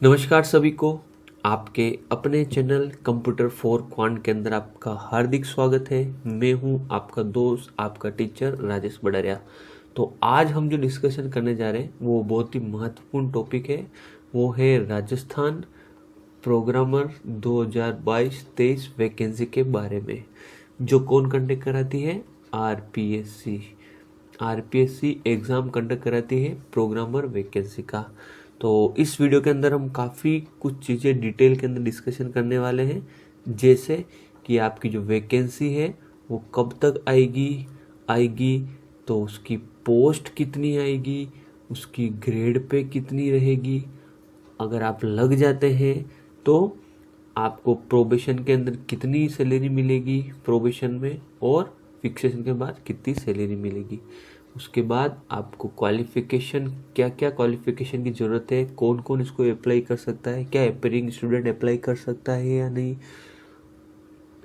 नमस्कार सभी को। आपके अपने चैनल कंप्यूटर फॉर क्वांट के अंदर आपका हार्दिक स्वागत है। मैं हूं आपका दोस्त, आपका टीचर राजेश बड़रिया। तो आज हम जो डिस्कशन करने जा रहे हैं वो बहुत ही महत्वपूर्ण टॉपिक है। वो है राजस्थान प्रोग्रामर 2022-23 वैकेंसी के बारे में, जो कौन कंडक्ट कराती है? आरपीएससी एग्ज़ाम कंडक्ट कराती है प्रोग्रामर वैकेंसी का। तो इस वीडियो के अंदर हम काफ़ी कुछ चीज़ें डिटेल के अंदर डिस्कशन करने वाले हैं, जैसे कि आपकी जो वैकेंसी है वो कब तक आएगी, तो उसकी पोस्ट कितनी आएगी, उसकी ग्रेड पे कितनी रहेगी, अगर आप लग जाते हैं तो आपको प्रोबेशन के अंदर कितनी सैलरी मिलेगी प्रोबेशन में, और फिक्सेशन के बाद कितनी सैलरी मिलेगी। उसके बाद आपको क्वालिफिकेशन, क्या क्या क्वालिफिकेशन की ज़रूरत है, कौन कौन इसको अप्लाई कर सकता है, क्या एपीयरिंग स्टूडेंट अप्लाई कर सकता है या नहीं,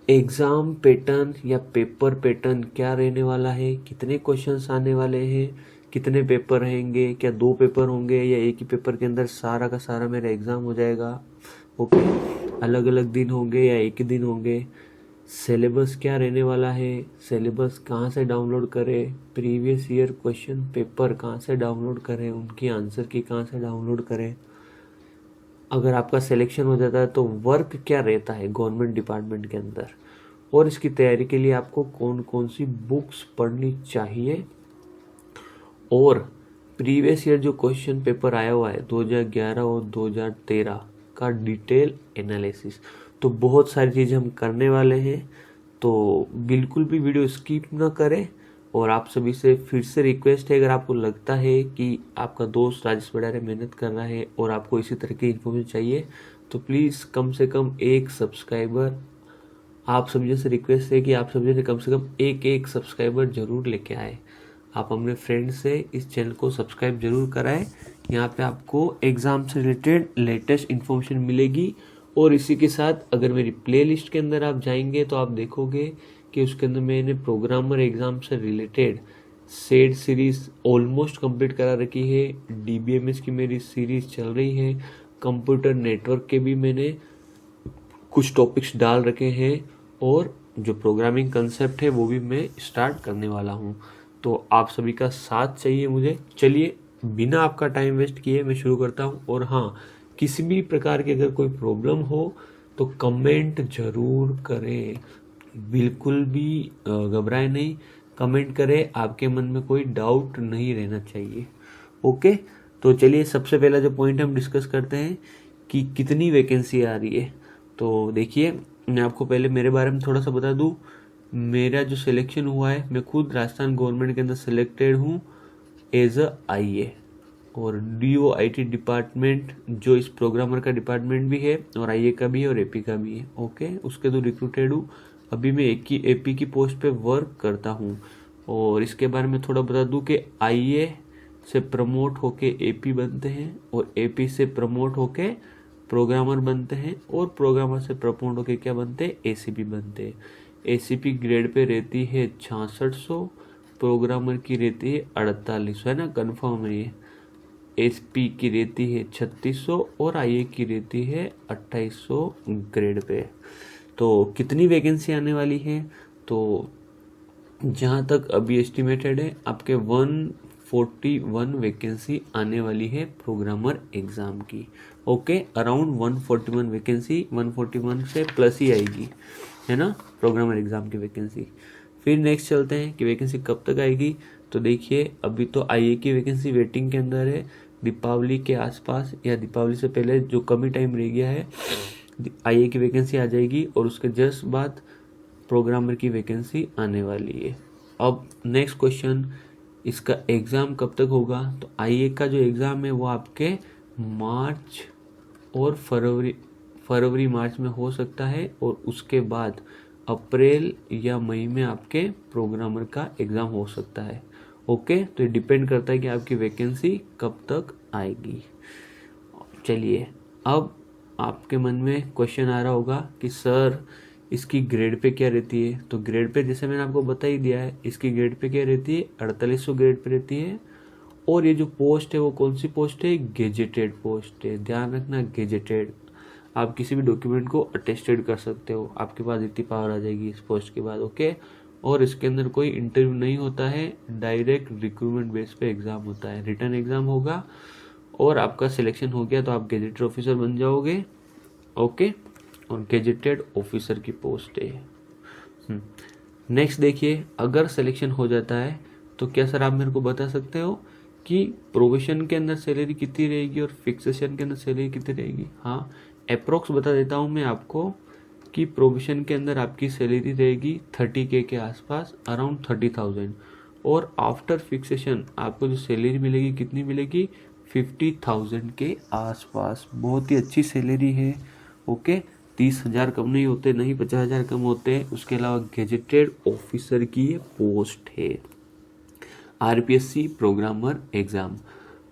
एग्ज़ाम पैटर्न या पेपर पैटर्न क्या रहने वाला है, कितने क्वेश्चंस आने वाले हैं, कितने पेपर रहेंगे, क्या 2 पेपर होंगे या एक ही पेपर के अंदर सारा का सारा मेरा एग्ज़ाम हो जाएगा, ओके, अलग अलग दिन होंगे या एक ही दिन होंगे, सिलेबस क्या रहने वाला है, सिलेबस कहाँ से डाउनलोड करें, प्रीवियस ईयर क्वेश्चन पेपर कहाँ से डाउनलोड करें, उनकी आंसर की कहाँ से डाउनलोड करें, अगर आपका सिलेक्शन हो जाता है तो वर्क क्या रहता है गवर्नमेंट डिपार्टमेंट के अंदर, और इसकी तैयारी के लिए आपको कौन कौन सी बुक्स पढ़नी चाहिए, और प्रीवियस ईयर जो क्वेश्चन पेपर आया हुआ है 2011 और 2013 का डिटेल एनालिसिस। तो बहुत सारी चीज़ें हम करने वाले हैं, तो बिल्कुल भी वीडियो स्किप ना करें। और आप सभी से फिर से रिक्वेस्ट है, अगर आपको लगता है कि आपका दोस्त राजेश बड़रिया मेहनत कर रहा है और आपको इसी तरह की इन्फॉर्मेशन चाहिए, तो प्लीज़ कम से कम एक सब्सक्राइबर, आप सभी से रिक्वेस्ट है कि आप सभी से कम एक सब्सक्राइबर जरूर लेके आए। आप अपने फ्रेंड से इस चैनल को सब्सक्राइब जरूर कराएं। यहाँ पे आपको एग्ज़ाम से रिलेटेड लेटेस्ट इन्फॉर्मेशन मिलेगी। और इसी के साथ अगर मेरी प्लेलिस्ट के अंदर आप जाएंगे तो आप देखोगे कि उसके अंदर मैंने प्रोग्रामर एग्ज़ाम से related said series almost complete करा रखी है। डीबीएमएस की मेरी सीरीज़ चल रही है। कंप्यूटर नेटवर्क के भी मैंने कुछ टॉपिक्स डाल रखे हैं, और जो प्रोग्रामिंग कंसेप्ट है वो भी मैं स्टार्ट करने वाला हूँ। तो आप सभी का साथ चाहिए मुझे। चलिए बिना आपका टाइम वेस्ट किए मैं शुरू करता हूँ। और हाँ, किसी भी प्रकार की अगर कोई प्रॉब्लम हो तो कमेंट जरूर करें, बिल्कुल भी घबराए नहीं, कमेंट करें। आपके मन में कोई डाउट नहीं रहना चाहिए, ओके। तो चलिए सबसे पहला जो पॉइंट हम डिस्कस करते हैं कि कितनी वैकेंसी आ रही है। तो देखिए, मैं आपको पहले मेरे बारे में थोड़ा सा बता दूं। मेरा जो सिलेक्शन हुआ है, मैं खुद राजस्थान गवर्नमेंट के अंदर सिलेक्टेड हूँ एज अ आईए, और DOIT डिपार्टमेंट जो इस प्रोग्रामर का डिपार्टमेंट भी है, और आईए का भी है और एपी का भी है, ओके। उसके तो रिक्रूटेड हूँ। अभी मैं एक ही एपी की पोस्ट पे वर्क करता हूँ। और इसके बारे में थोड़ा बता दूं कि आईए से प्रमोट होके एपी बनते हैं, और एपी से प्रमोट होके प्रोग्रामर बनते हैं, और प्रोग्रामर से प्रमोट होके क्या बनते हैं? एसीपी बनते हैं। एसीपी ग्रेड पे रहती है 6600, प्रोग्रामर की रहती है 4800, है ना, कन्फर्म है ये। एसपी की रहती है 3600 और आईए की रहती है 2800 ग्रेड पे। तो कितनी वैकेंसी आने वाली है? तो जहाँ तक अभी एस्टिमेटेड है, आपके 141 वैकेंसी आने वाली है प्रोग्रामर एग्ज़ाम की, ओके। अराउंड 141 वैकेंसी, 141 से प्लस ही आएगी, है ना, प्रोग्रामर एग्ज़ाम की वैकेंसी। फिर नेक्स्ट चलते हैं कि वैकेंसी कब तक आएगी। तो देखिए, अभी तो आईए की वैकेंसी वेटिंग के अंदर है। दीपावली के आसपास या दीपावली से पहले जो कम ही टाइम रह गया है, आईए की वैकेंसी आ जाएगी, और उसके जस्ट बाद प्रोग्रामर की वैकेंसी आने वाली है। अब नेक्स्ट क्वेश्चन, इसका एग्ज़ाम कब तक होगा? तो आईए का जो एग्ज़ाम है वो आपके मार्च और फरवरी मार्च में हो सकता है, और उसके बाद अप्रैल या मई में आपके प्रोग्रामर का एग्ज़ाम हो सकता है, ओके। तो ये डिपेंड करता है कि आपकी वैकेंसी कब तक आएगी। चलिए, अब आपके मन में क्वेश्चन आ रहा होगा कि सर इसकी ग्रेड पे क्या रहती है? तो ग्रेड पे जैसे मैंने आपको बता ही दिया है, इसकी ग्रेड पे क्या रहती है? 4800 ग्रेड पे रहती है, और ये जो पोस्ट है वो कौन सी पोस्ट है, गेजेटेड पोस्ट है, ध्यान रखना गेजेटेड। आप किसी भी डॉक्यूमेंट को अटेस्टेड कर सकते हो, आपके पास इतनी पावर आ जाएगी इस पोस्ट के बाद, ओके। और इसके अंदर कोई इंटरव्यू नहीं होता है, डायरेक्ट रिक्रूटमेंट बेस पे एग्जाम होता है, रिटन एग्जाम होगा और आपका सिलेक्शन हो गया तो आप गेजेटेड ऑफिसर बन जाओगे, ओके। और गेजेटेड ऑफिसर की पोस्ट है। नेक्स्ट देखिए, अगर सिलेक्शन हो जाता है तो क्या सर आप मेरे को बता सकते हो कि प्रोविजन के अंदर सैलरी कितनी रहेगी और फिक्सेशन के अंदर सैलरी कितनी रहेगी। हाँ, अप्रोक्स बता देता हूँ मैं आपको कि प्रोविजन के अंदर आपकी सैलरी रहेगी 30K के आसपास, अराउंड 30,000, और आफ्टर फिक्सेशन आपको जो सैलरी मिलेगी कितनी मिलेगी, 50,000 के आसपास। बहुत ही अच्छी सैलरी है, ओके। 30,000 कम नहीं होते, नहीं 50,000 कम होते। उसके अलावा गेजेटेड ऑफिसर की पोस्ट है, RPSC प्रोग्रामर एग्जाम।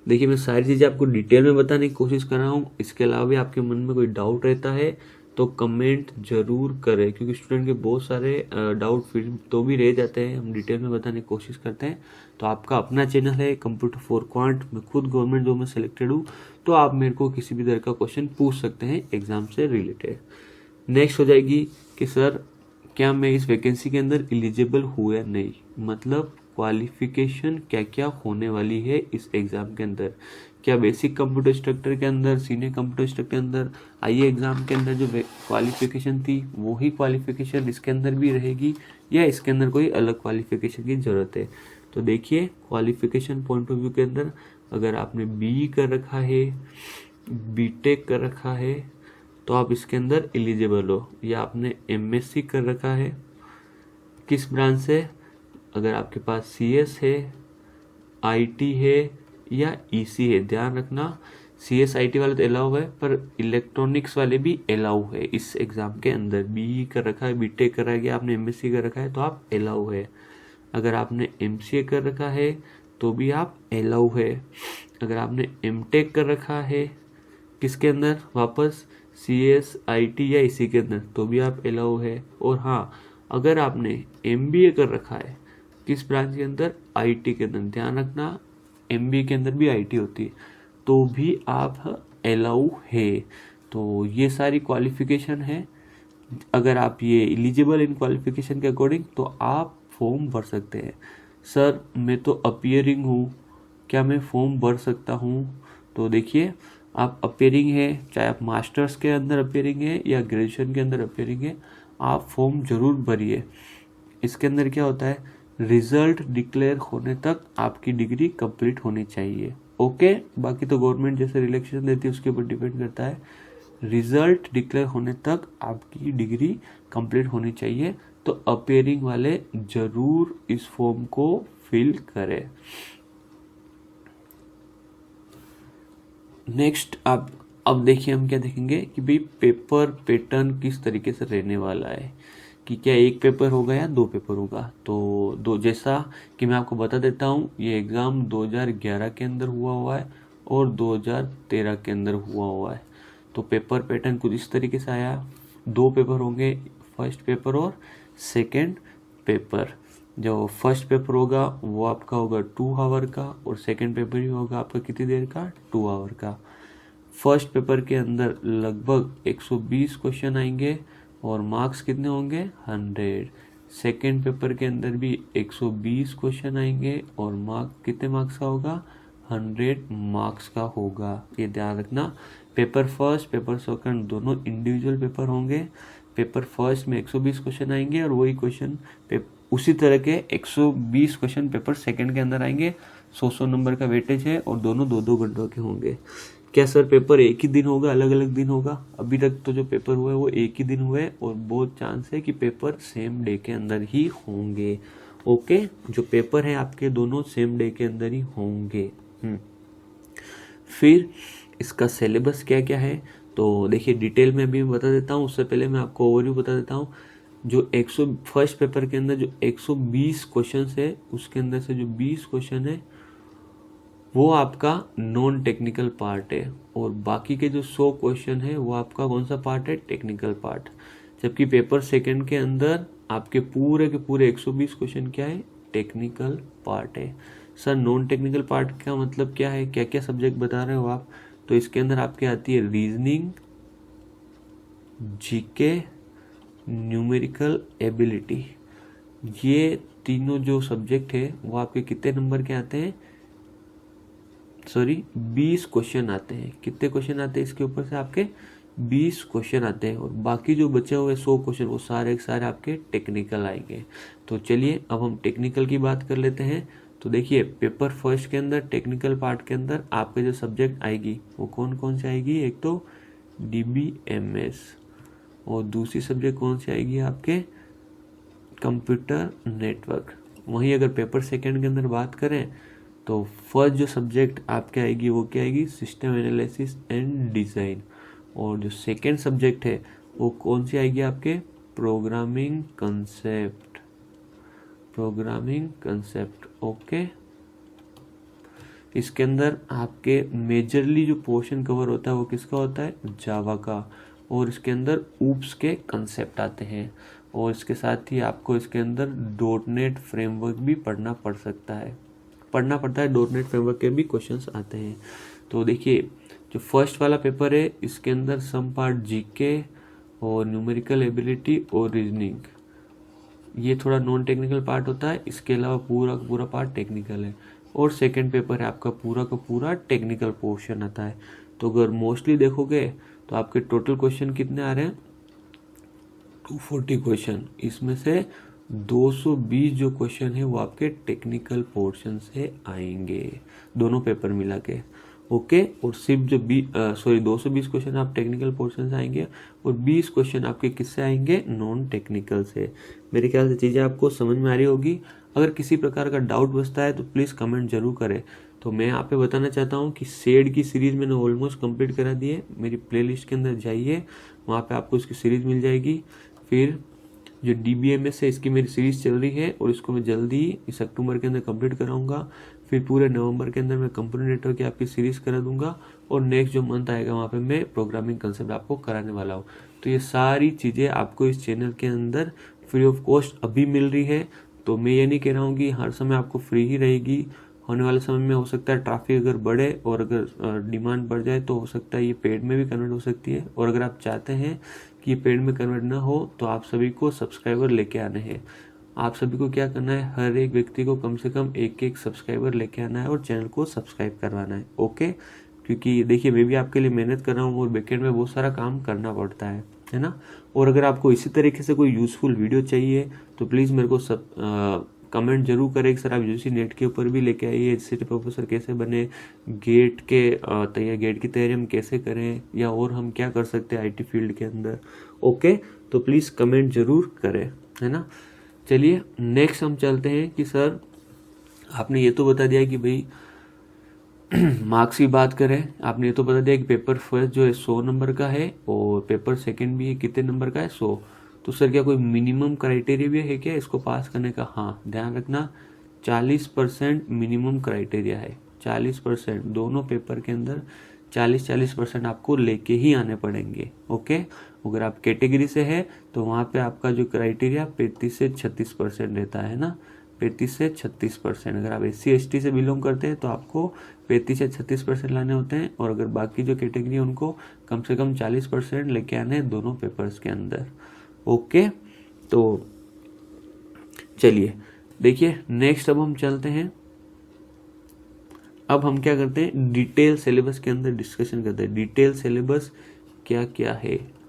देखिए मैं सारी चीज़ें आपको डिटेल में बताने की कोशिश कर रहा हूँ। इसके अलावा भी आपके मन में कोई डाउट रहता है तो कमेंट जरूर करें, क्योंकि स्टूडेंट के बहुत सारे डाउट फिर तो भी रह जाते हैं, हम डिटेल में बताने की कोशिश करते हैं। तो आपका अपना चैनल है कंप्यूटर फॉर क्वांट, मैं खुद गवर्नमेंट जॉब में सिलेक्टेड हूँ, तो आप मेरे को किसी भी तरह का क्वेश्चन पूछ सकते हैं एग्जाम से रिलेटेड। नेक्स्ट हो जाएगी कि सर क्या मैं इस वैकेंसी के अंदर एलिजिबल हूँ या नहीं, मतलब क्वालिफिकेशन क्या क्या होने वाली है इस एग्ज़ाम के अंदर। क्या बेसिक कंप्यूटर इंस्ट्रक्टर के अंदर, सीनियर कंप्यूटर इंस्ट्रक्टर के अंदर, आईए एग्ज़ाम के अंदर जो क्वालिफिकेशन थी वही क्वालिफिकेशन इसके अंदर भी रहेगी, या इसके अंदर कोई अलग क्वालिफिकेशन की ज़रूरत है। तो देखिए क्वालिफिकेशन पॉइंट ऑफ व्यू के अंदर अगर आपने BE कर रखा है, BTech कर रखा है तो आप इसके अंदर एलिजिबल हो, या आपने MSc कर रखा है किस ब्रांच से, अगर आपके पास CS है, IT है या EC है। ध्यान रखना CS IT वाले तो अलाउ है, पर इलेक्ट्रॉनिक्स वाले भी अलाउ है इस एग्ज़ाम के अंदर। BE कर रखा है, BTech कर रखा है, आपने MSc कर रखा है तो आप अलाउ है। अगर आपने MCA कर रखा है तो भी आप अलाउ है। अगर आपने MTech कर रखा है किसके अंदर, वापस CS IT या इसी के अंदर, तो भी आप अलाउ है। और हाँ, अगर आपने MBA कर रखा है किस ब्रांच के अंदर, IT के अंदर, ध्यान रखना MBA के अंदर भी IT होती है, तो भी आप अलाउ है। तो ये सारी क्वालिफिकेशन है। अगर आप ये एलिजिबल इन क्वालिफिकेशन के अकॉर्डिंग तो आप फॉर्म भर सकते हैं। सर मैं तो अपीयरिंग हूँ, क्या मैं फॉर्म भर सकता हूँ? तो देखिए आप अपीयरिंग है, चाहे आप मास्टर्स के अंदर अपीयरिंग है या ग्रेजुएशन के अंदर अपीयरिंग है, आप फॉर्म जरूर भरिए। इसके अंदर क्या होता है, रिजल्ट डिक्लेयर होने तक आपकी डिग्री कंप्लीट होनी चाहिए, ओके। बाकी तो गवर्नमेंट जैसे रिलैक्सेशन देती है उसके ऊपर डिपेंड करता है। रिजल्ट डिक्लेयर होने तक आपकी डिग्री कंप्लीट होनी चाहिए, तो अपीयरिंग वाले जरूर इस फॉर्म को फिल करें। नेक्स्ट आप अब देखिए हम क्या देखेंगे कि भाई पेपर पैटर्न किस तरीके से रहने वाला है, कि क्या एक पेपर होगा या दो पेपर होगा। तो दो, जैसा कि मैं आपको बता देता हूँ, ये एग्ज़ाम 2011 के अंदर हुआ है और 2013 के अंदर हुआ है। तो पेपर पैटर्न कुछ इस तरीके से आया, दो पेपर होंगे, फर्स्ट पेपर और सेकंड पेपर। जो फर्स्ट पेपर होगा वो आपका होगा 2 आवर का, और सेकंड पेपर भी होगा आपका कितनी देर का, 2 आवर का। फर्स्ट पेपर के अंदर लगभग 120 क्वेश्चन आएंगे और मार्क्स कितने होंगे, 100। सेकेंड पेपर के अंदर भी 120 क्वेश्चन आएंगे और कितने मार्क्स का होगा, 100 मार्क्स का होगा। ये ध्यान रखना। पेपर फर्स्ट पेपर सेकंड दोनों इंडिविजुअल पेपर होंगे। पेपर फर्स्ट में 120 क्वेश्चन आएंगे और वही क्वेश्चन उसी तरह के 120 क्वेश्चन पेपर सेकंड के अंदर आएंगे। 100 नंबर का वेटेज है और दोनों 2-2 घंटों के होंगे। क्या सर पेपर एक ही दिन होगा, अलग अलग दिन होगा? अभी तक तो जो पेपर हुए वो एक ही दिन हुए और बहुत चांस है कि पेपर सेम डे के अंदर ही होंगे, ओके। जो पेपर है आपके दोनों सेम डे के अंदर ही होंगे। फिर इसका सिलेबस क्या क्या है तो देखिए डिटेल में भी बता देता हूँ। उससे पहले मैं आपको ओवरव्यू बता देता हूँ। जो फर्स्ट पेपर के अंदर जो 120 क्वेश्चन है उसके अंदर से जो 20 क्वेश्चन है वो आपका नॉन टेक्निकल पार्ट है, और बाकी के जो 100 क्वेश्चन है वो आपका कौन सा पार्ट है, टेक्निकल पार्ट। जबकि पेपर सेकंड के अंदर आपके पूरे के पूरे 120 क्वेश्चन क्या है, टेक्निकल पार्ट है। सर नॉन टेक्निकल पार्ट का मतलब क्या है, क्या क्या सब्जेक्ट बता रहे हो आप? तो इसके अंदर आपके आती है रीजनिंग, जीके, न्यूमेरिकल एबिलिटी। ये तीनों जो सब्जेक्ट है वो आपके कितने नंबर के आते हैं? सॉरी 20 क्वेश्चन आते हैं। कितने क्वेश्चन आते हैं इसके ऊपर से? आपके 20 क्वेश्चन आते हैं, और बाकी जो बचे हुए 100 क्वेश्चन वो सारे के सारे आपके टेक्निकल आएंगे। तो चलिए अब हम टेक्निकल की बात कर लेते हैं। तो देखिए पेपर फर्स्ट के अंदर टेक्निकल पार्ट के अंदर आपके जो सब्जेक्ट आएगी वो कौन कौन से आएगी? एक तो DBMS, और दूसरी सब्जेक्ट कौन सी आएगी आपके? Computer network. वहीं अगर पेपर सेकंड के अंदर बात करें तो फर्स्ट जो सब्जेक्ट आपके आएगी वो क्या आएगी? System analysis and design. और जो सेकंड सब्जेक्ट है वो कौन सी आएगी आपके? Programming concept. Programming concept, okay. इसके अंदर आपके मेजरली जो पोर्शन कवर होता है वो किसका होता है? जावा का। और इसके अंदर ऊप्स के कंसेप्ट आते हैं, और इसके साथ ही आपको इसके अंदर डॉटनेट फ्रेमवर्क भी पढ़ना पड़ता है। डॉटनेट फ्रेमवर्क के भी क्वेश्चंस आते हैं। तो देखिए जो फर्स्ट वाला पेपर है इसके अंदर सम पार्ट जीके और न्यूमेरिकल एबिलिटी और रीजनिंग, ये थोड़ा नॉन टेक्निकल पार्ट होता है। इसके अलावा पूरा का पूरा पार्ट टेक्निकल है। और सेकंड पेपर है आपका पूरा का पूरा टेक्निकल पोर्शन आता है। तो अगर मोस्टली देखोगे तो आपके टोटल क्वेश्चन कितने आ रहे हैं? 240 क्वेश्चन। इसमें से 220 जो क्वेश्चन है वो आपके टेक्निकल पोर्शन से आएंगे, दोनों पेपर मिला के, ओके। और सिर्फ जो 220 क्वेश्चन आप टेक्निकल पोर्शन से आएंगे, और 20 क्वेश्चन आपके किससे आएंगे? नॉन टेक्निकल से। मेरे ख्याल से चीज़ें आपको समझ में आ रही होगी। अगर किसी प्रकार का डाउट बचता है तो प्लीज़ कमेंट जरूर करें। तो मैं यहाँ पे बताना चाहता हूँ कि सेड की सीरीज़ मैंने ऑलमोस्ट कंप्लीट करा दी है। मेरी प्लेलिस्ट के अंदर जाइए, वहाँ पे आपको इसकी सीरीज़ मिल जाएगी। फिर जो DBMS है इसकी मेरी सीरीज़ चल रही है, और इसको मैं जल्दी इस अक्टूबर के अंदर कंप्लीट कराऊंगा। फिर पूरे नवंबर के अंदर मैं कंप्यूटर नेटवर्क की आपकी सीरीज़ करा दूंगा, और नेक्स्ट जो मंथ आएगा वहाँ पे मैं प्रोग्रामिंग कंसेप्ट आपको कराने वाला हूँ। तो ये सारी चीज़ें आपको इस चैनल के अंदर फ्री ऑफ कॉस्ट अभी मिल रही है। तो मैं ये नहीं कह रहा हूँ कि हर समय आपको फ्री ही रहेगी। होने वाले समय में हो सकता है ट्रैफिक अगर बढ़े और अगर डिमांड बढ़ जाए तो हो सकता है ये पेड में भी कन्वर्ट हो सकती है। और अगर आप चाहते हैं कि ये पेड में कन्वर्ट ना हो तो आप सभी को सब्सक्राइबर लेके आने हैं। आप सभी को क्या करना है? हर एक व्यक्ति को कम से कम एक सब्सक्राइबर लेके आना है और चैनल को सब्सक्राइब करवाना है, ओके। क्योंकि देखिए मैं भी आपके लिए मेहनत कर रहा हूँ और बैकएंड में बहुत सारा काम करना पड़ता है ना। और अगर आपको इसी तरीके से कोई यूज़फुल वीडियो चाहिए तो प्लीज़ मेरे को कमेंट जरूर करें कि सर आप यूजी नेट के ऊपर भी लेके आइए, सिटी प्रोफेसर कैसे बने, गेट की तैयारी हम कैसे करें, या और हम क्या कर सकते हैं IT फील्ड के अंदर, ओके। तो प्लीज़ कमेंट जरूर करें, है ना। चलिए नेक्स्ट हम चलते हैं कि सर आपने ये तो बता दिया कि भाई मार्क्स की बात करें, आपने ये तो बता दिया कि पेपर फर्स्ट जो है 100 नंबर का है, और पेपर सेकंड भी कितने नंबर का है? 100। तो सर क्या कोई मिनिमम क्राइटेरिया भी है क्या इसको पास करने का? हाँ, ध्यान रखना 40% मिनिमम क्राइटेरिया है। 40% दोनों पेपर के अंदर 40% आपको लेके ही आने पड़ेंगे, ओके। अगर आप कैटेगरी से है तो वहाँ पे आपका जो क्राइटेरिया 35 से 36% रहता है ना, 35 से 36%। अगर आप SC ST से बिलोंग करते हैं तो आपको 35 से 36% लाने होते हैं, और अगर बाकी जो कैटेगरी है उनको कम से कम 40% लेके आने हैं दोनों पेपर्स के अंदर, ओके। तो चलिए देखिए नेक्स्ट अब हम चलते हैं। अब हम क्या करते हैं? डिटेल सिलेबस के अंदर डिस्कशन करते हैं। डिटेल सिलेबस क्या क्या है?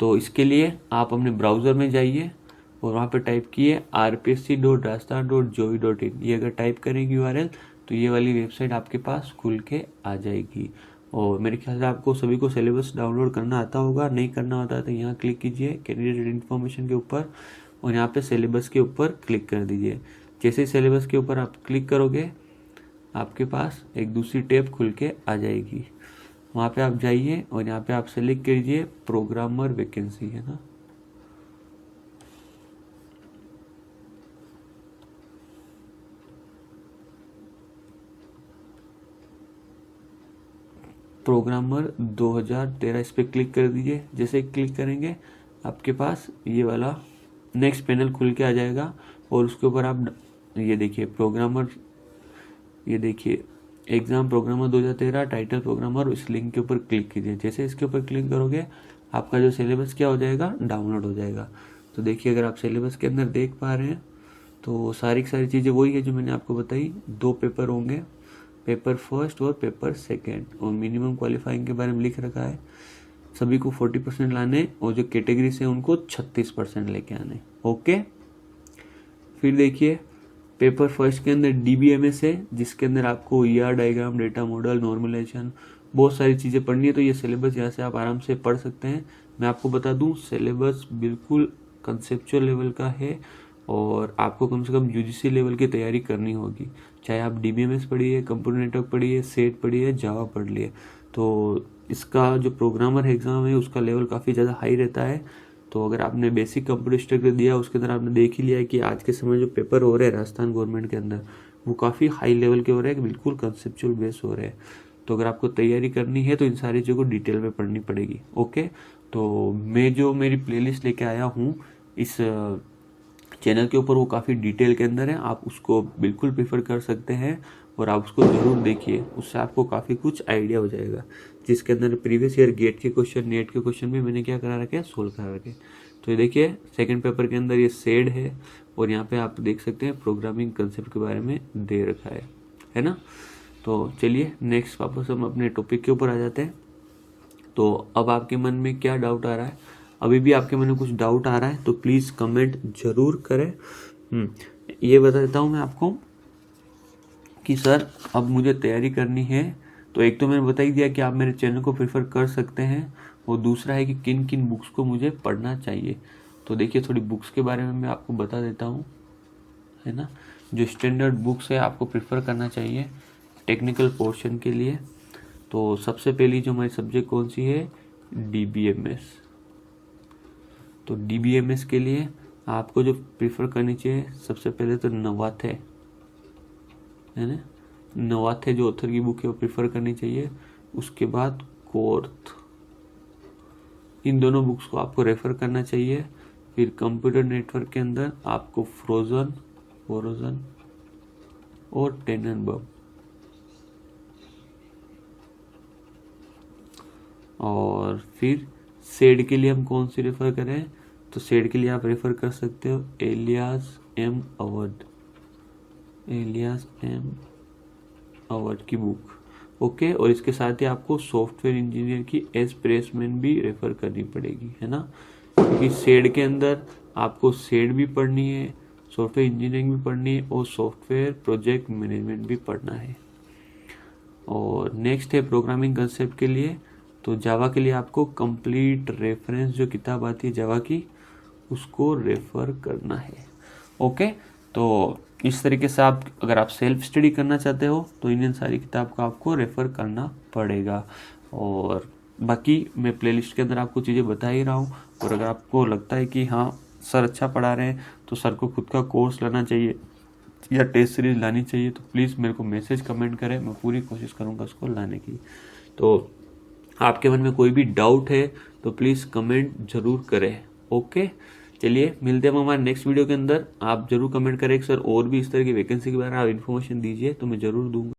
तो इसके लिए आप अपने ब्राउज़र में जाइए और वहाँ पे टाइप किए rpsc.rajasthan.gov.in। ये अगर टाइप करेंगे URL तो ये वाली वेबसाइट आपके पास खुल के आ जाएगी। और मेरे ख्याल से आपको सभी को सिलेबस डाउनलोड करना आता होगा, नहीं करना आता तो यहाँ क्लिक कीजिए कैंडिडेट इन्फॉर्मेशन के ऊपर, और यहाँ पे सिलेबस के ऊपर क्लिक कर दीजिए। जैसे ही सिलेबस के ऊपर आप क्लिक करोगे आपके पास एक दूसरी टैब खुल के आ जाएगी। वहाँ पे आप जाइए और यहाँ पे आप सेलेक्ट कीजिए प्रोग्रामर वैकेंसी, है ना। प्रोग्रामर 2013 इस पर क्लिक कर दीजिए। जैसे क्लिक करेंगे आपके पास ये वाला नेक्स्ट पैनल खुल के आ जाएगा, और उसके ऊपर आप ये देखिए प्रोग्रामर ये देखिए एग्जाम प्रोग्रामर 2013 टाइटल प्रोग्रामर, इस लिंक के ऊपर क्लिक कीजिए। जैसे इसके ऊपर क्लिक करोगे आपका जो सिलेबस क्या हो जाएगा, डाउनलोड हो जाएगा। तो देखिए अगर आप सिलेबस के अंदर देख पा रहे हैं तो सारी की सारी चीज़ें वही है जो मैंने आपको बताई। 2 पेपर होंगे, पेपर फर्स्ट और पेपर सेकेंड, और मिनिमम क्वालिफाइंग के बारे में लिख रखा है सभी को 40% लाने, और जो कैटेगरी से उनको 36% लेके आने। ओके, फिर देखिए पेपर फर्स्ट के अंदर DBMS है, जिसके अंदर आपको ER diagram, data model, normalization, बहुत सारी चीज़ें पढ़नी है। तो ये सिलेबस यहाँ से आप आराम से पढ़ सकते हैं। मैं आपको बता दूं सिलेबस बिल्कुल कंसेप्चुअल लेवल का है, और आपको कम से कम UGC लेवल की तैयारी करनी होगी। चाहे आप DBMS पढ़िए, कंप्यूटर नेटवर्क पढ़िए, सेट पढ़िए, जावा पढ़ लिए, तो इसका जो प्रोग्रामर एग्ज़ाम है उसका लेवल काफ़ी ज़्यादा हाई रहता है। तो अगर आपने बेसिक कंप्यूटर स्ट्रक्चर दिया, उसके अंदर आपने देख ही लिया है कि आज के समय जो पेपर हो रहे हैं राजस्थान गवर्नमेंट के अंदर वो काफ़ी हाई लेवल के हो रहे हैं, बिल्कुल कंसेप्चुअल बेस हो रहे हैं। तो अगर आपको तैयारी करनी है तो इन सारी चीज़ों को डिटेल में पढ़नी पड़ेगी। ओके, तो मैं जो मेरी प्लेलिस्ट लेके आया हूँ इस चैनल के ऊपर वो काफ़ी डिटेल के अंदर है, आप उसको बिल्कुल प्रीफर कर सकते हैं और आप उसको ज़रूर देखिए, उससे आपको काफ़ी कुछ आइडिया हो जाएगा। जिसके अंदर प्रीवियस ईयर गेट के क्वेश्चन, नेट के क्वेश्चन भी मैंने क्या करा रखे हैं, सोल्व करा रखे। तो ये देखिए सेकंड पेपर के अंदर ये सेड है, और यहाँ पे आप देख सकते हैं प्रोग्रामिंग कंसेप्ट के बारे में दे रखा है ना। तो चलिए नेक्स्ट वापस हम अपने टॉपिक के ऊपर आ जाते हैं। तो अब आपके मन में क्या डाउट आ रहा है, अभी भी आपके मन में कुछ डाउट आ रहा है तो प्लीज़ कमेंट जरूर करें। ये बता देता हूँ मैं आपको कि सर अब मुझे तैयारी करनी है, तो एक तो मैंने बता ही दिया कि आप मेरे चैनल को प्रेफर कर सकते हैं, और दूसरा है कि किन किन बुक्स को मुझे पढ़ना चाहिए। तो देखिए थोड़ी बुक्स के बारे में मैं आपको बता देता हूँ, है ना। जो स्टैंडर्ड बुक्स है आपको प्रेफर करना चाहिए टेक्निकल पोर्शन के लिए। तो सबसे पहली जो हमारी सब्जेक्ट कौन सी है, DBMS। तो DBMS के लिए आपको जो प्रेफर करनी चाहिए सबसे पहले तो नवाथे, है ना, नवाथे जो ऑथर की बुक है वो प्रेफर करनी चाहिए। उसके बाद कोर्थ, इन दोनों बुक्स को आपको रेफर करना चाहिए। फिर कंप्यूटर नेटवर्क के अंदर आपको फ्रोजन और टेननबर्ग, और फिर सेड के लिए हम कौन सी रेफर करें, तो सेड के लिए आप रेफर कर सकते हो एलियास एम अवध की बुक। ओके, और इसके साथ ही आपको सॉफ्टवेयर इंजीनियर की एज प्लेसमेंट भी रेफर करनी पड़ेगी, है ना, क्योंकि सेड के अंदर आपको सेड भी पढ़नी है, सॉफ्टवेयर इंजीनियरिंग भी पढ़नी है, और सॉफ्टवेयर प्रोजेक्ट मैनेजमेंट भी पढ़ना है। और नेक्स्ट है प्रोग्रामिंग कंसेप्ट के लिए, तो जावा के लिए आपको कंप्लीट रेफरेंस जो किताब आती है जावा की उसको रेफर करना है। ओके, तो इस तरीके से आप अगर आप सेल्फ स्टडी करना चाहते हो तो इन सारी किताब को आपको रेफर करना पड़ेगा। और बाकी मैं प्लेलिस्ट के अंदर आपको चीज़ें बता ही रहा हूँ, और अगर आपको लगता है कि हाँ सर अच्छा पढ़ा रहे हैं तो सर को खुद का कोर्स लाना चाहिए या टेस्ट सीरीज लानी चाहिए, तो प्लीज़ मेरे को मैसेज कमेंट करें, मैं पूरी कोशिश करूँगा उसको लाने की। तो आपके मन में कोई भी डाउट है तो प्लीज़ कमेंट जरूर करें। ओके, चलिए मिलते हैं हम हमारे नेक्स्ट वीडियो के अंदर। आप जरूर कमेंट करें सर और भी इस तरह की वैकेंसी के बारे में आप इन्फॉर्मेशन दीजिए, तो मैं जरूर दूंगा।